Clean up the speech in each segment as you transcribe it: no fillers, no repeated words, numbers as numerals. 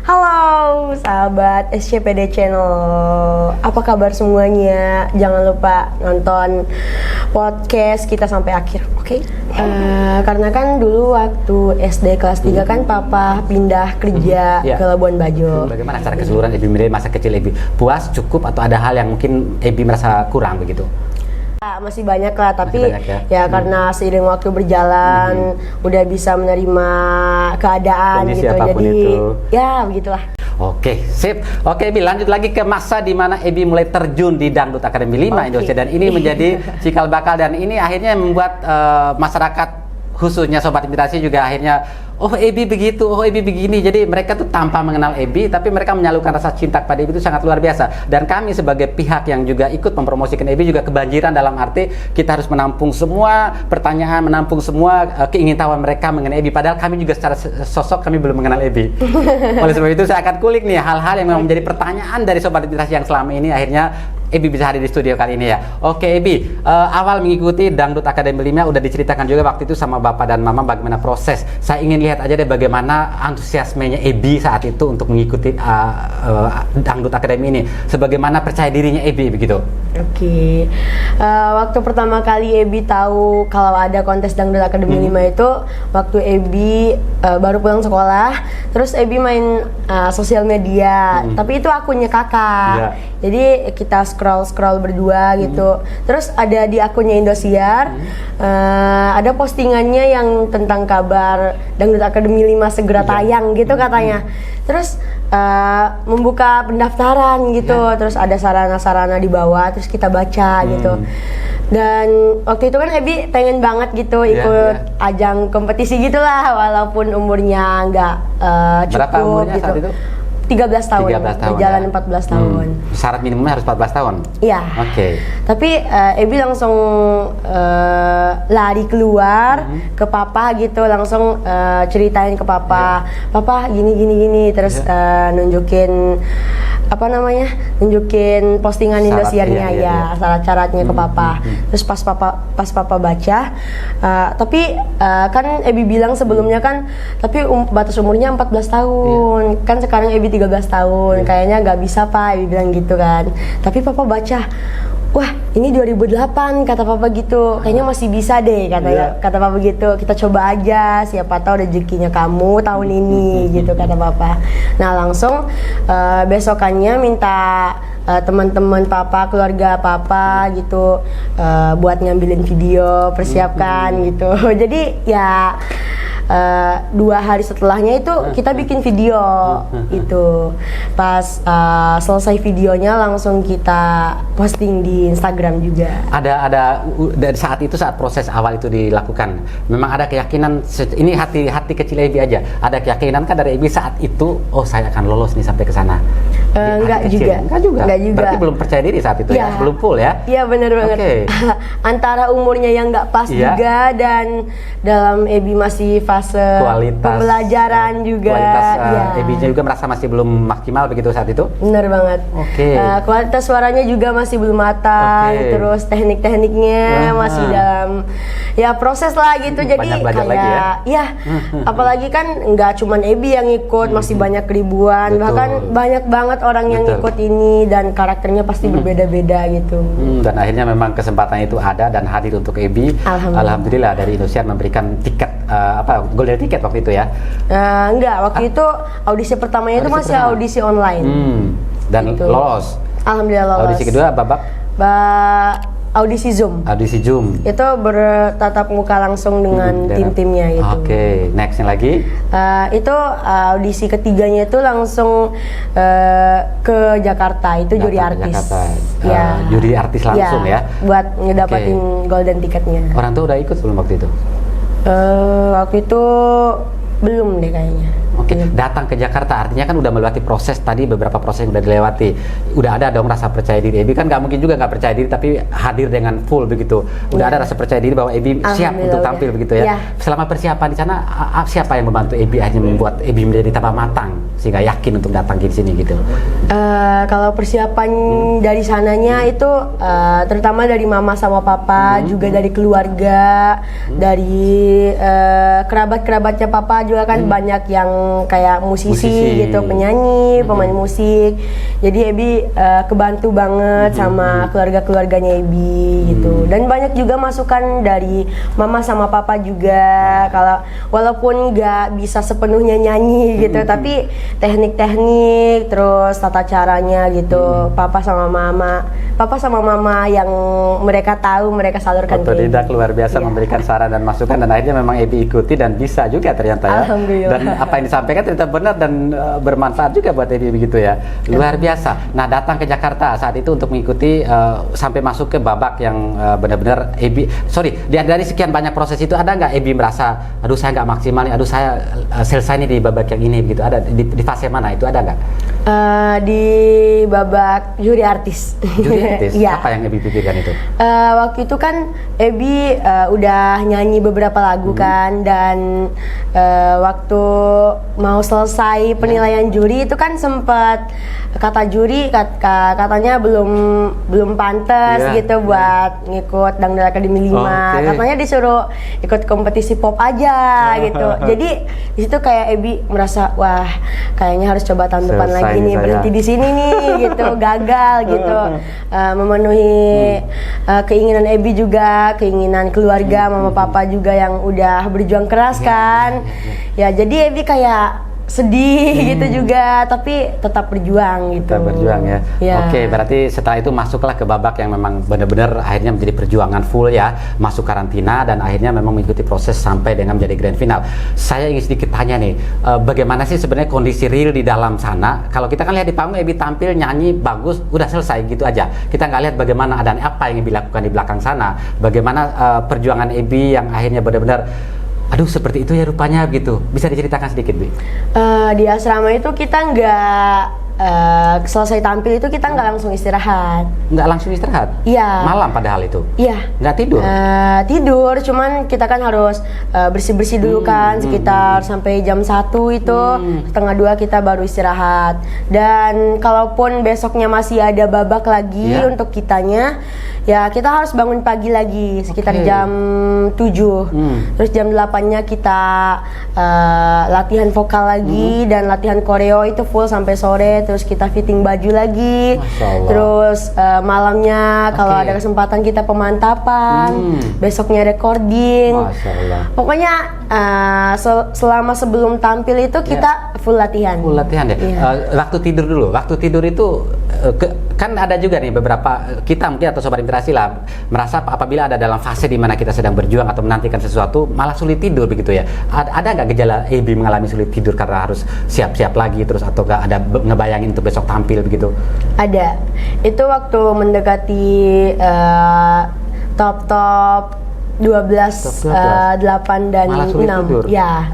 Halo sahabat SCPD Channel, apa kabar semuanya? Jangan lupa nonton podcast kita sampai akhir, oke? Karena kan dulu waktu SD kelas 3 kan papa pindah kerja ke Labuan Bajo. Bagaimana secara keseluruhan Ebi melihat masa kecil Ebi? Puas, cukup, atau ada hal yang mungkin Ebi merasa kurang begitu? Masih banyak lah, tapi banyak ya? Karena seiring waktu berjalan udah bisa menerima keadaan kondisi gitu, jadi itu. ya begitulah. Oke, sip. Oke, Ebi lanjut lagi ke masa di mana Ebi mulai terjun di Dangdut Akademi 5 Indonesia, dan ini menjadi cikal bakal, dan ini akhirnya membuat masyarakat khususnya Sobat Imitasi juga akhirnya oh Ebi begitu, oh Ebi begini. Jadi mereka tuh tanpa mengenal Ebi, tapi mereka menyalurkan rasa cinta kepada Ebi itu sangat luar biasa. Dan kami sebagai pihak yang juga ikut mempromosikan Ebi juga kebanjiran, dalam arti kita harus menampung semua pertanyaan, menampung semua keingintahuan mereka mengenai Ebi. Padahal kami juga secara sosok kami belum mengenal Ebi. Oleh sebab itu saya akan kulik nih hal-hal yang memang menjadi pertanyaan dari Sobat Imitasi yang selama ini akhirnya Ebi bisa hadir di studio kali ini ya. Oke Ebi, awal mengikuti Dangdut Akademi 5 udah diceritakan juga waktu itu sama Bapak dan Mama bagaimana proses. Saya ingin lihat aja deh bagaimana antusiasmenya Ebi saat itu untuk mengikuti Dangdut Akademi ini. Sebagaimana percaya dirinya Ebi begitu. Oke. Waktu pertama kali Ebi tahu kalau ada kontes Dangdut Akademi 5 itu waktu Ebi baru pulang sekolah, terus Ebi main sosial media, tapi itu akunnya kakak. Jadi kita scroll berdua gitu. Terus ada di akunnya Indosiar, ada postingannya yang tentang kabar Dangdut Akademi 5 segera tayang gitu katanya. Terus membuka pendaftaran gitu, terus ada sarana-sarana di bawah, terus kita baca gitu. Dan waktu itu kan Ebi pengen banget gitu ikut ajang kompetisi gitulah, walaupun umurnya nggak cukup. Berapa umurnya gitu. saat itu? 13 tahun, 13 tahun berjalan ya? 14 tahun. Syarat minimumnya harus 14 tahun? Iya. Oke. Tapi Ebi langsung lari keluar ke papa gitu, langsung ceritain ke papa, papa gini, terus nunjukin apa namanya, nunjukin postingan Indosiarnya syarat-syaratnya ke papa. Terus pas papa baca, tapi kan Ebi bilang sebelumnya kan, tapi batas umurnya 14 tahun, kan sekarang Ebi 13 tahun, kayaknya nggak bisa Pak, Ebi bilang gitu kan. Tapi papa baca, wah ini 2008 kata papa gitu, kayaknya masih bisa deh kata papa gitu, kita coba aja, siapa tahu rezekinya kamu tahun ini gitu kata papa. Nah langsung besokannya minta teman-teman papa, keluarga papa gitu buat ngambilin video, persiapkan gitu. Jadi ya 2 hari setelahnya itu kita bikin video itu. Pas selesai videonya langsung kita posting di Instagram juga. Ada dari saat itu, saat proses awal itu dilakukan, memang ada keyakinan, ini hati kecil Ebi aja, ada keyakinan kan dari Ebi saat itu, oh saya akan lolos nih sampai ke sana? Enggak juga. Berarti belum percaya diri saat itu ya? Belum full ya? Iya benar banget. Antara umurnya yang nggak pas juga, dan dalam Ebi masih fase pembelajaran juga. Kualitas Ebi-nya juga merasa masih belum maksimal begitu saat itu? Benar banget. Kualitas suaranya juga masih belum matang, terus teknik-tekniknya masih dalam proses lah gitu. Jadi banyak kayak lagi apalagi kan nggak cuman Ebi yang ikut, masih banyak ribuan, bahkan banyak banget orang yang ikut ini, dan karakternya pasti berbeda-beda gitu. Dan akhirnya memang kesempatan itu ada dan hadir untuk Ebi. Alhamdulillah dari Indosiar memberikan tiket golden tiket waktu itu ya? Enggak, waktu itu audisi pertamanya itu masih audisi online. Dan gitu. Lolos? Alhamdulillah lolos. Audisi kedua babak? Audisi Zoom. Audisi Zoom. Itu bertatap muka langsung dengan tim-timnya gitu. Oke, nextnya lagi? Itu audisi ketiganya itu langsung ke Jakarta, itu juri artis. Juri artis langsung ya? Buat ngedapatin golden tiketnya. Orang tua udah ikut sebelum waktu itu? Waktu itu belum deh kayaknya. Datang ke Jakarta artinya kan udah melewati proses tadi, beberapa proses yang udah dilewati. Udah ada dong rasa percaya diri Ebi, kan nggak mungkin juga nggak percaya diri tapi hadir dengan full begitu. Udah ada rasa percaya diri bahwa Ebi siap untuk tampil begitu ya. Selama persiapan di sana siapa yang membantu Ebi akhirnya membuat Ebi menjadi tambah matang sehingga yakin untuk datang di sini gitu? Kalau persiapan dari sananya itu terutama dari mama sama papa, juga dari keluarga, dari kerabat-kerabatnya papa juga kan banyak yang kayak musisi gitu, penyanyi, pemain musik. Jadi Ebi kebantu banget sama keluarga-keluarganya Ebi gitu. Dan banyak juga masukan dari mama sama papa juga. Kalau walaupun nggak bisa sepenuhnya nyanyi gitu, tapi teknik-teknik terus tata caranya gitu. Papa sama mama yang mereka tahu, mereka salurkan. Otodidak luar biasa memberikan saran dan masukan, dan akhirnya memang Ebi ikuti dan bisa juga ternyata ya. Alhamdulillah. Dan apa yang disampaikan ternyata benar dan bermanfaat juga buat Ebi begitu ya. Luar biasa. Nah, datang ke Jakarta saat itu untuk mengikuti sampai masuk ke babak yang benar-benar Ebi, dari sekian banyak proses itu ada nggak Ebi merasa, aduh saya nggak maksimal nih, aduh saya selesai nih di babak yang ini begitu, ada di fase mana itu, ada nggak? Di babak juri artis. Juri artis? Ya. Apa yang Ebi pikirkan itu? Waktu itu kan Ebi udah nyanyi beberapa lagu kan, dan waktu mau selesai penilaian juri itu kan sempat kata juri katanya belum pantas gitu buat ngikut Dangdut Akademi 5. Katanya disuruh ikut kompetisi pop aja gitu. Jadi di situ kayak Ebi merasa, wah kayaknya harus coba tahun depan lagi nih, berhenti di sini nih gitu, gagal gitu. Memenuhi keinginan Ebi juga, keinginan keluarga, mama papa juga yang udah berjuang keras kan. Ya jadi Ebi kayak sedih gitu juga, tapi tetap berjuang gitu. Tetap berjuang ya. Oke, berarti setelah itu masuklah ke babak yang memang benar-benar akhirnya menjadi perjuangan full ya, masuk karantina dan akhirnya memang mengikuti proses sampai dengan menjadi grand final. Saya ingin sedikit tanya nih, bagaimana sih sebenarnya kondisi real di dalam sana? Kalau kita kan lihat di panggung Ebi tampil, nyanyi bagus, udah selesai gitu aja. Kita nggak lihat bagaimana dan apa yang Ebi lakukan di belakang sana, bagaimana perjuangan Ebi yang akhirnya benar-benar aduh seperti itu ya rupanya gitu. Bisa diceritakan sedikit, Bi? Di asrama itu kita nggak selesai tampil itu kita nggak langsung istirahat. Nggak langsung istirahat? Iya. Malam padahal itu? Iya. Nggak tidur? Tidur, cuman kita kan harus bersih-bersih dulu kan, sekitar sampai jam 1 itu, setengah 2 kita baru istirahat. Dan kalaupun besoknya masih ada babak lagi untuk kitanya, ya kita harus bangun pagi lagi sekitar jam 7. Terus jam 8-nya kita latihan vokal lagi dan latihan koreo itu full sampai sore. Terus kita fitting baju lagi. Terus malamnya kalau ada kesempatan kita pemantapan, besoknya recording. Pokoknya selama sebelum tampil itu kita full latihan. Full latihan ya. Waktu tidur dulu. Waktu tidur itu kan ada juga nih beberapa kita mungkin atau sobat inspirasi lah merasa apabila ada dalam fase di mana kita sedang berjuang atau menantikan sesuatu malah sulit tidur begitu ya. Ada nggak gejala Ebi mengalami sulit tidur karena harus siap-siap lagi terus atau nggak ada ngebayangin untuk besok tampil begitu? Ada. Itu waktu mendekati top 12, 8 dan malah sulit 6 tidur. Ya.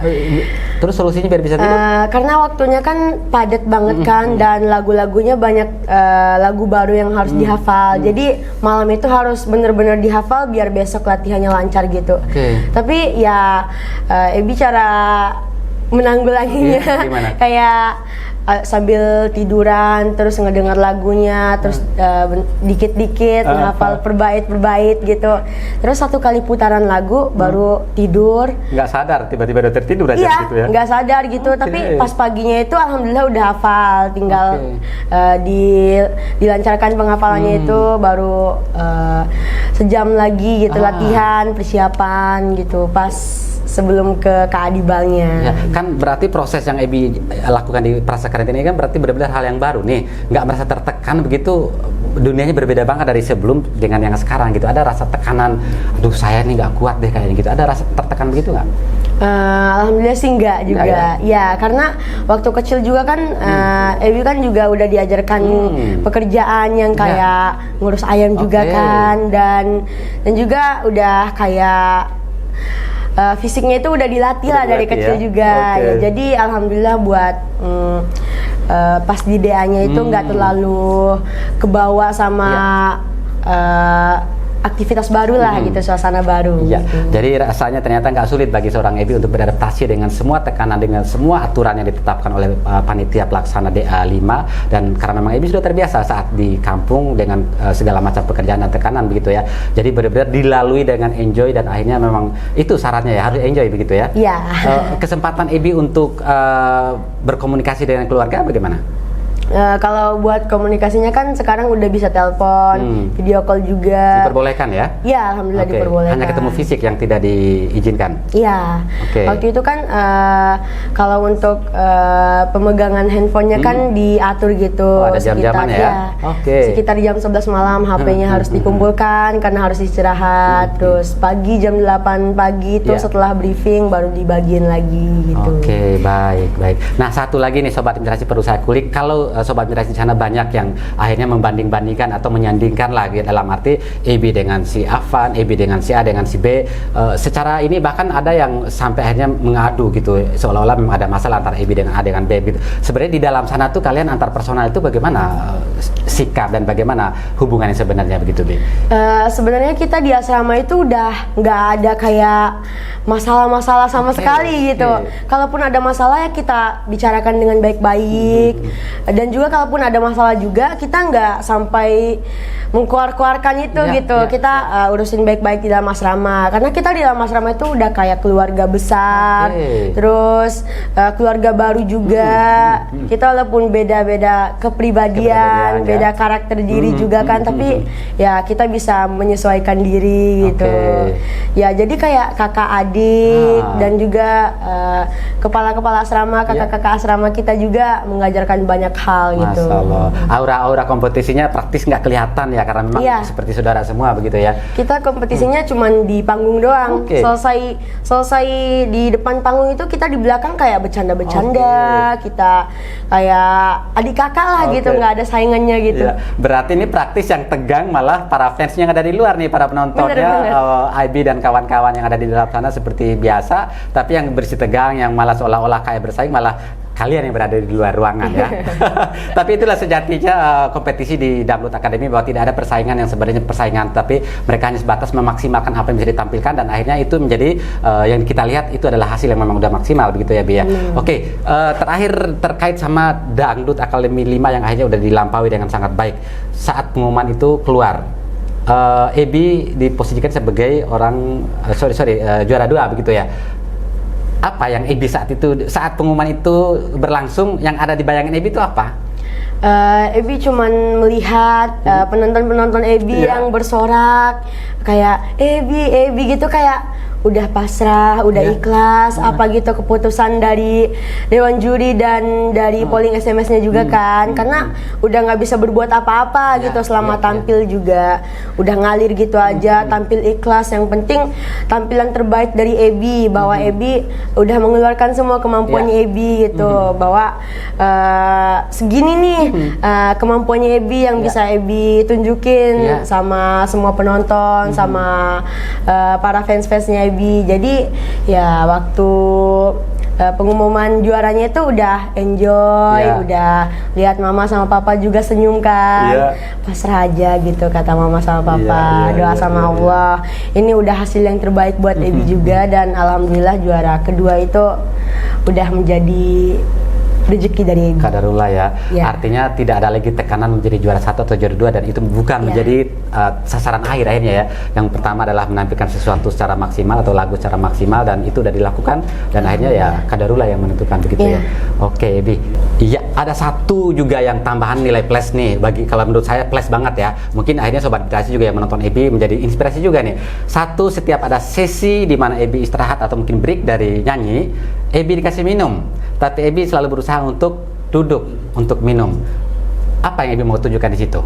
Terus solusinya biar bisa tidur? Karena waktunya kan padat banget kan, dan lagu-lagunya banyak lagu baru yang harus dihafal. Jadi malam itu harus bener-bener dihafal biar besok latihannya lancar gitu. Tapi ya Ebi cara menanggulanginya kayak sambil tiduran terus ngedengar lagunya, terus dikit-dikit ngehafal perbait gitu. Terus satu kali putaran lagu baru tidur. Nggak sadar tiba-tiba udah tertidur aja gitu ya? Nggak sadar gitu. Tapi pas paginya itu alhamdulillah udah hafal, tinggal dilancarkan penghafalannya itu baru sejam lagi gitu latihan persiapan gitu pas sebelum ke keadibalnya. Ya, kan berarti proses yang Ebi lakukan di prasa karantina ini kan berarti benar-benar hal yang baru nih. Nggak merasa tertekan begitu, dunianya berbeda banget dari sebelum dengan yang sekarang gitu. Ada rasa tekanan, aduh saya nih nggak kuat deh kayaknya gitu. Ada rasa tertekan begitu nggak? Alhamdulillah sih enggak juga. Ya, karena waktu kecil juga kan Ebi kan juga udah diajarkan pekerjaan yang kayak ngurus ayam juga kan, dan juga udah kayak fisiknya itu udah dilatih lah dari kecil juga. Ya, jadi alhamdulillah buat pas di DA-nya itu nggak terlalu kebawa sama aktivitas baru lah gitu, suasana baru. Iya, gitu. jadi rasanya ternyata nggak sulit bagi seorang Ebi untuk beradaptasi dengan semua tekanan, dengan semua aturan yang ditetapkan oleh panitia pelaksana DA5, dan karena memang Ebi sudah terbiasa saat di kampung dengan segala macam pekerjaan dan tekanan begitu ya. Jadi benar-benar dilalui dengan enjoy, dan akhirnya memang itu syaratnya ya, harus enjoy begitu ya. Iya. Kesempatan Ebi untuk berkomunikasi dengan keluarga bagaimana? Kalau buat komunikasinya kan sekarang udah bisa telepon, video call juga. Diperbolehkan ya? Iya, alhamdulillah Oke. diperbolehkan. Hanya ketemu fisik yang tidak diizinkan? Iya. Oke. Waktu itu kan kalau untuk pemegangan handphonenya kan diatur gitu. Oh, ada jam-jamannya ya? Oke. Sekitar jam 11 malam HP-nya harus dikumpulkan karena harus istirahat. Terus pagi jam 8 pagi itu setelah briefing baru dibagiin lagi gitu. Oke, baik. Nah, satu lagi nih Sobat Inspirasi perlu saya kulik. Kalau Sobat Inspirasi di sana banyak yang akhirnya membanding-bandingkan atau menyandingkan lagi, dalam arti Ebi dengan si Afan, Ebi dengan si A dengan si B, secara ini bahkan ada yang sampai akhirnya mengadu gitu, seolah-olah memang ada masalah antara Ebi dengan A dengan B gitu. Sebenarnya di dalam sana tuh kalian antar personal itu bagaimana sikap dan bagaimana hubungannya sebenarnya begitu, Bi? Sebenarnya kita di asrama itu udah nggak ada kayak masalah-masalah sama sekali gitu. Kalaupun ada masalah ya kita bicarakan dengan baik-baik. Dan juga kalaupun ada masalah juga kita nggak sampai mengkeluarkan itu gitu. Kita urusin baik-baik di dalam asrama, karena kita di dalam asrama itu udah kayak keluarga besar. Terus keluarga baru juga. Kita walaupun beda-beda kepribadian, beda karakter diri juga kan, tapi ya kita bisa menyesuaikan diri gitu. Ya jadi kayak kakak adik dan juga kepala-kepala asrama, kakak-kakak asrama kita juga mengajarkan banyak hal gitu. Masya Allah. Aura-aura kompetisinya praktis nggak kelihatan ya, karena memang seperti saudara semua begitu ya. Kita kompetisinya cuman di panggung doang. Selesai di depan panggung itu kita di belakang kayak bercanda-bercanda. Kita kayak adik kakak lah gitu, nggak ada saingannya gitu. Berarti ini praktis, yang tegang malah para fansnya yang ada di luar nih, para penontonnya, IB dan kawan-kawan yang ada di dalam sana seperti biasa, tapi yang bersih tegang, yang malah seolah-olah kayak bersaing, malah kalian yang berada di luar ruangan ya. Tapi itulah sejatinya kompetisi di Dangdut Academy, bahwa tidak ada persaingan yang sebenarnya persaingan, tapi mereka hanya sebatas memaksimalkan apa yang bisa ditampilkan, dan akhirnya itu menjadi yang kita lihat itu adalah hasil yang memang udah maksimal begitu ya, Bi ya. Oke, terakhir terkait sama Dangdut Academy 5 yang akhirnya udah dilampaui dengan sangat baik. Saat pengumuman itu keluar, Ebi diposisikan sebagai orang juara 2 begitu ya. Apa yang Ebi saat pengumuman itu berlangsung, yang ada di bayangan Ebi itu apa? Ebi cuman melihat penonton-penonton Ebi yang bersorak kayak Ebi gitu, kayak udah pasrah, udah ikhlas, apa gitu keputusan dari Dewan Juri dan dari polling SMS-nya juga kan, karena udah nggak bisa berbuat apa-apa gitu selama tampil juga, udah ngalir gitu aja, tampil ikhlas, yang penting tampilan terbaik dari Ebi, bahwa Ebi udah mengeluarkan semua kemampuannya Ebi gitu, bahwa segini nih kemampuannya Ebi yang bisa Ebi tunjukin sama semua penonton, sama para fans-fansnya Ebi. Jadi ya waktu pengumuman juaranya itu udah enjoy, udah lihat mama sama papa juga senyum kan, pasrah aja gitu kata mama sama papa, doa sama Allah. Ini udah hasil yang terbaik buat Ebi juga, dan alhamdulillah juara kedua itu udah menjadi rezeki dari Ebi. Qadarullah ya. Artinya tidak ada lagi tekanan menjadi juara 1 atau juara 2, dan itu bukan menjadi sasaran akhir akhirnya ya. Yang pertama adalah menampilkan sesuatu secara maksimal atau lagu secara maksimal, dan itu udah dilakukan, dan akhirnya ya qadarullah yang menentukan begitu ya. Oke, Ebi. Iya, ada satu juga yang tambahan nilai plus nih, bagi kalau menurut saya plus banget ya. Mungkin akhirnya Sobat Inspirasi juga yang menonton Ebi menjadi inspirasi juga nih. Satu, setiap ada sesi di mana Ebi istirahat atau mungkin break dari nyanyi, Ebi dikasih minum, tapi Ebi selalu berusaha untuk duduk untuk minum. Apa yang Ebi mau tunjukkan di situ?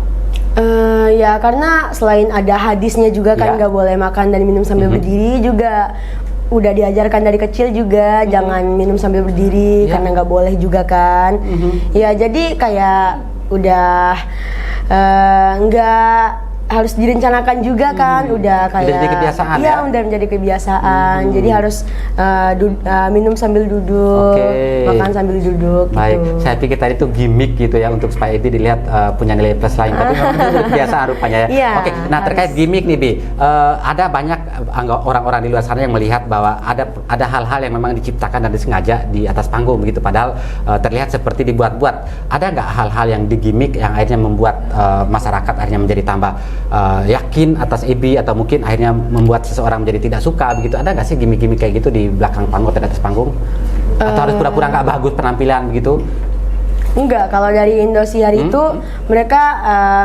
Ya karena selain ada hadisnya juga kan nggak boleh makan dan minum sambil berdiri, juga udah diajarkan dari kecil juga jangan minum sambil berdiri karena nggak boleh juga kan. Ya jadi kayak udah nggak harus direncanakan juga kan, udah kayak jadi kebiasaan iya, ya? udah menjadi kebiasaan. Jadi harus minum sambil duduk, makan sambil duduk. Baik, gitu. saya pikir tadi itu gimmick gitu ya untuk supaya Ebi dilihat punya nilai plus lain, tapi memang itu kebiasaan rupanya ya. Iya, Oke, nah terkait gimmick nih Bi, ada banyak orang-orang di luar sana yang melihat bahwa ada hal-hal yang memang diciptakan dan disengaja di atas panggung begitu, padahal terlihat seperti dibuat-buat. Ada nggak hal-hal yang digimmick yang akhirnya membuat masyarakat akhirnya menjadi tambah yakin atas Ebi, atau mungkin akhirnya membuat seseorang menjadi tidak suka begitu? Ada nggak sih gimmick-gimmick kayak gitu di belakang panggung atau di atas panggung? Atau harus pura-pura nggak bagus penampilan begitu? Enggak, kalau dari Indosiar itu mereka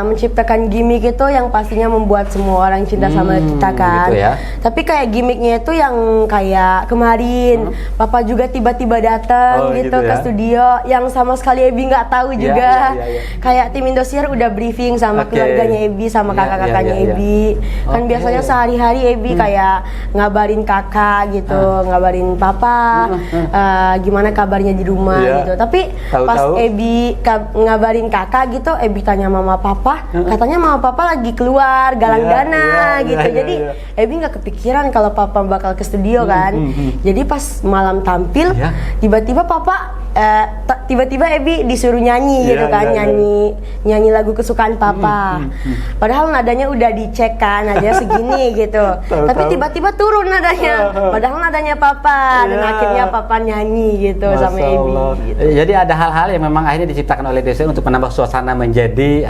menciptakan gimmick itu yang pastinya membuat semua orang cinta sama kita kan. Gitu ya. Tapi kayak gimmicknya itu yang kayak kemarin Papa juga tiba-tiba datang gitu gitu ke ya. studio yang sama sekali Ebi nggak tahu Iya, juga. iya. Kayak tim Indosiar udah briefing sama Oke. keluarganya Ebi sama Iya, kakak-kakaknya iya, iya. Ebi. Kan Oke. biasanya sehari-hari Ebi kayak ngabarin kakak gitu, ngabarin Papa gimana kabarnya di rumah Iya. gitu. Tapi Tahu-tahu? pas Ebi ngabarin kakak gitu, Ebi tanya mama papa, katanya mama papa lagi keluar galang Iya, dana iya, gitu. iya, Jadi iya. Ebi nggak kepikiran kalau papa bakal ke studio kan. Jadi pas malam tampil, Iya. tiba-tiba papa tiba-tiba Ebi disuruh nyanyi Iya, gitu kan, iya, nyanyi lagu kesukaan papa. Padahal nadanya udah dicek kan, nadanya segini gitu. Tapi tiba-tiba turun nadanya, padahal nadanya papa, dan Iya. akhirnya papa nyanyi gitu sama Masya Ebi. Allah. Gitu. Jadi ada hal-hal yang memang akhirnya diciptakan oleh Indosiar untuk menambah suasana menjadi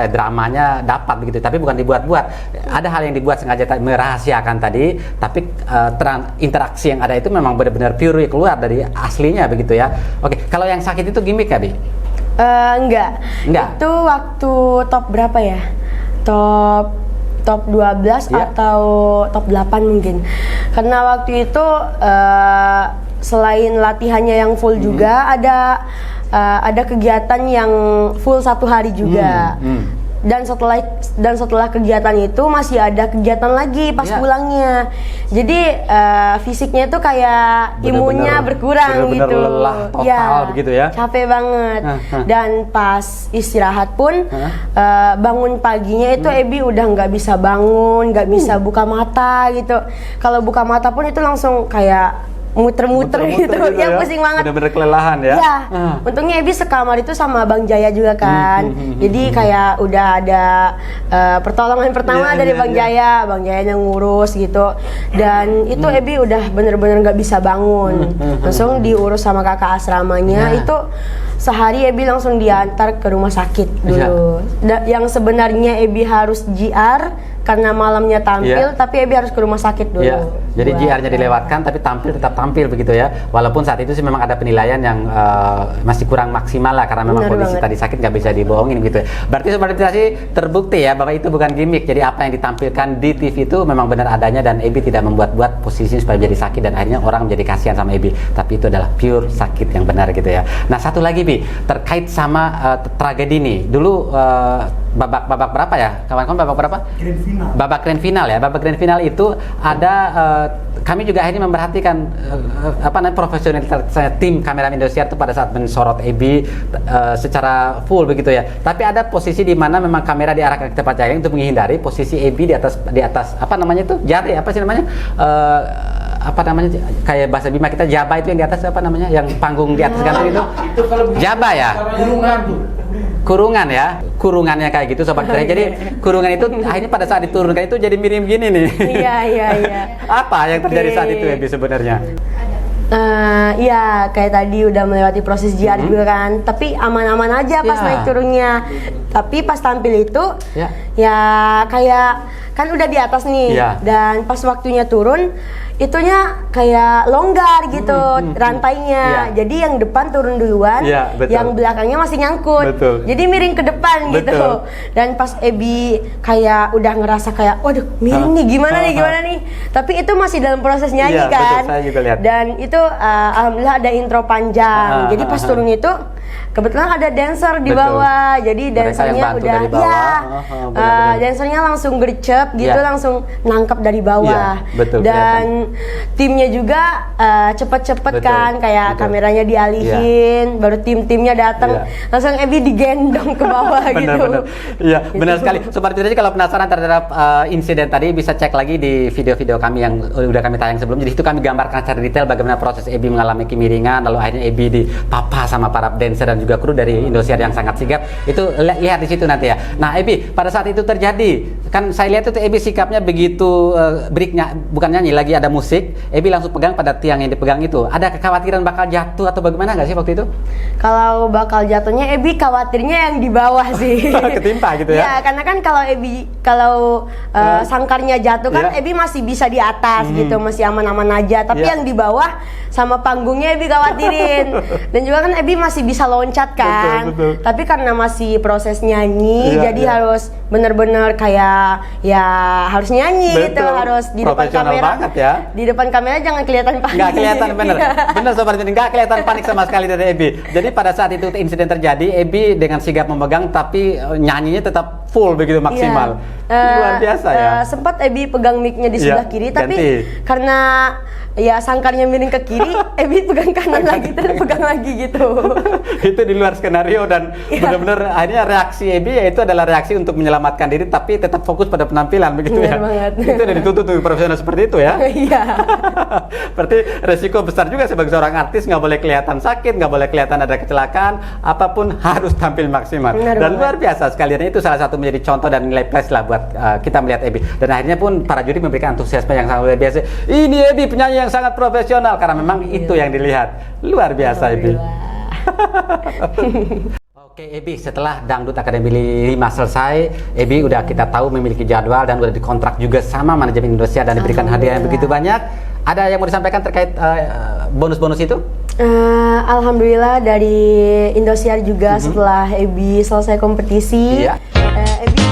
dramanya dapat begitu, tapi bukan dibuat-buat. Ada hal yang dibuat sengaja merahasiakan tadi, tapi interaksi yang ada itu memang benar-benar pure keluar dari aslinya begitu ya. Oke, kalau yang sakit itu gimmick ya, Bi? Enggak. Enggak? Itu waktu top berapa ya? Top 12 Iya. atau top 8 mungkin. Karena waktu itu selain latihannya yang full juga ada kegiatan yang full 1 hari juga. Dan setelah kegiatan itu masih ada kegiatan lagi pas Iya. pulangnya. Jadi fisiknya itu kayak imunnya berkurang benar-benar gitu. lelah total begitu ya. Capek banget. Dan pas istirahat pun bangun paginya itu Ebi udah nggak bisa bangun, nggak bisa buka mata gitu. Kalau buka mata pun itu langsung kayak muter-muter gitu, yang pusing banget. Benar-benar kelelahan ya. Ya, untungnya Ebi sekamar itu sama Bang Jaya juga kan. Jadi kayak udah ada pertolongan pertama Iya, dari iya, Bang iya. Jaya, Bang Jaya yang ngurus gitu. Dan itu Ebi udah bener-bener nggak bisa bangun. Langsung diurus sama kakak asramanya. Iya. Itu sehari Ebi langsung diantar ke rumah sakit dulu. Yang sebenarnya Ebi harus JR karena malamnya tampil, Iya. tapi Ebi harus ke rumah sakit dulu. Iya. Jadi Buat- JR-nya dilewatkan tapi tetap tampil begitu ya. Walaupun saat itu sih memang ada penilaian yang masih kurang maksimal lah karena memang Benar kondisi banget. tadi sakit nggak bisa dibohongin gitu. Berarti Sobat Literasi terbukti ya bahwa itu bukan gimmick. Jadi apa yang ditampilkan di TV itu memang benar adanya dan Ebi tidak membuat-buat posisinya supaya menjadi sakit dan akhirnya orang menjadi kasihan sama Ebi. Tapi itu adalah pure sakit yang benar gitu ya. Nah, satu lagi Bi, terkait sama tragedi nih. Dulu babak berapa ya? Kawan-kawan babak berapa? Grand final. Babak grand final ya. Babak grand final itu ada kami juga akhirnya memperhatikan profesionalitas tim kameramen Indosiar itu pada saat mensorot Ebi secara full begitu ya. Tapi ada posisi di mana memang kamera diarahkan ke tempat Jaya untuk menghindari posisi Ebi di atas apa namanya itu? Jari apa sih namanya? Apa namanya kayak bahasa Bima kita jaba itu yang di atas apa namanya? Yang panggung di atas gantung itu? Itu kalau Jaba ya? kurungan tuh. Kurungan ya, kurungannya kayak gitu Sobat Literasi. Jadi kurungan itu akhirnya pada saat diturunkan itu jadi miring gini nih. Iya. Apa yang terjadi Oke. saat itu Ebi sebenarnya? Iya, kayak tadi udah melewati proses JR juga kan, tapi aman-aman aja pas Ya. naik turunnya. Tapi pas tampil itu, Ya. ya kayak kan udah di atas nih, Ya. dan pas waktunya turun, itunya kayak longgar gitu rantainya. Ya. Jadi yang depan turun duluan, Ya, betul. yang belakangnya masih nyangkut. Betul. Jadi miring ke depan gitu. Betul. Dan pas Ebi kayak udah ngerasa kayak, waduh miring nih, gimana nih. Tapi itu masih dalam proses nyanyi Iya, betul, kan. saya juga lihat. Dan itu alhamdulillah ada intro panjang. Jadi pas turun itu kebetulan ada dancer di Betul. bawah, jadi Mereka yang dancernya bantu udah dari bawah. ya, Benar-benar. dancernya langsung gercep gitu, Ya. langsung nangkap dari bawah. Iya, betul, Dan timnya juga cepet-cepet Betul, kan, kayak betul. kameranya dialihin, baru tim-timnya datang, Iya. langsung Ebi digendong ke bawah gitu. Benar-benar. Iya, benar sekali. Sobat Mitasi kalau penasaran terhadap insiden tadi bisa cek lagi di video-video kami yang udah kami tayang sebelumnya. Jadi itu kami gambarkan secara detail bagaimana proses Ebi mengalami kemiringan, lalu akhirnya Ebi dipapa sama para dancer dan juga kru dari Indosiar yang sangat sigap. Itu lihat di situ nanti ya. Nah, Ebi, pada saat itu terjadi, kan saya lihat itu Ebi sikapnya begitu breaknya, bukan nyanyi lagi, ada musik. Ebi langsung pegang pada tiang yang dipegang itu. Ada kekhawatiran bakal jatuh atau bagaimana nggak sih waktu itu? Kalau bakal jatuhnya Ebi khawatirnya yang di bawah sih. Ketimpa gitu ya? Ya, karena kan kalau sangkarnya jatuh kan Iya. Ebi masih bisa di atas gitu, masih aman-aman aja. Tapi Iya. yang di bawah sama panggungnya Ebi khawatirin. Dan juga kan Ebi masih bisa loncat kan. Betul, betul. Tapi karena masih proses nyanyi, Iya, jadi iya. harus bener-bener kayak ya harus nyanyi gitu, Betul. harus di depan Profesional kamera. banget ya. Di depan kamera jangan kelihatan panik. Nggak kelihatan bener, Iya. bener Sobat Mitasi, nggak kelihatan panik sama sekali dari Ebi. Jadi pada saat itu insiden terjadi, Ebi dengan sigap memegang tapi nyanyinya tetap full begitu maksimal. Iya. Luar biasa ya. Sempat Ebi pegang mic-nya di Iya, sebelah kiri, tapi ganti. karena ya sangkarnya miring ke kiri, Ebi pegang kanan lagi, terus pegang lagi gitu. Itu di luar skenario dan Iya. benar-benar akhirnya reaksi Ebi yaitu adalah reaksi untuk menyelamatkan diri tapi tetap fokus pada penampilan begitu ya. Benar banget. Itu udah dituntut tuh profesional seperti itu ya. Iya. Berarti resiko besar juga sebagai seorang artis, nggak boleh kelihatan sakit, nggak boleh kelihatan ada kecelakaan, apapun harus tampil maksimal. Benar Dan banget. luar biasa sekalian, itu salah satu menjadi contoh dan nilai plus lah buat kita melihat Ebi. Dan akhirnya pun para juri memberikan antusiasme yang sangat luar biasa. Ini Ebi penyanyi yang sangat profesional karena memang itu yang dilihat. Luar biasa Ebi. Oke Ebi, setelah Dangdut Akademi 5 selesai, Ebi udah kita tahu memiliki jadwal dan udah dikontrak juga sama manajemen Indosiar dan diberikan hadiah yang begitu banyak. Ada yang mau disampaikan terkait bonus-bonus itu? Alhamdulillah dari Indosiar juga setelah Ebi selesai kompetisi, Iya. Ebi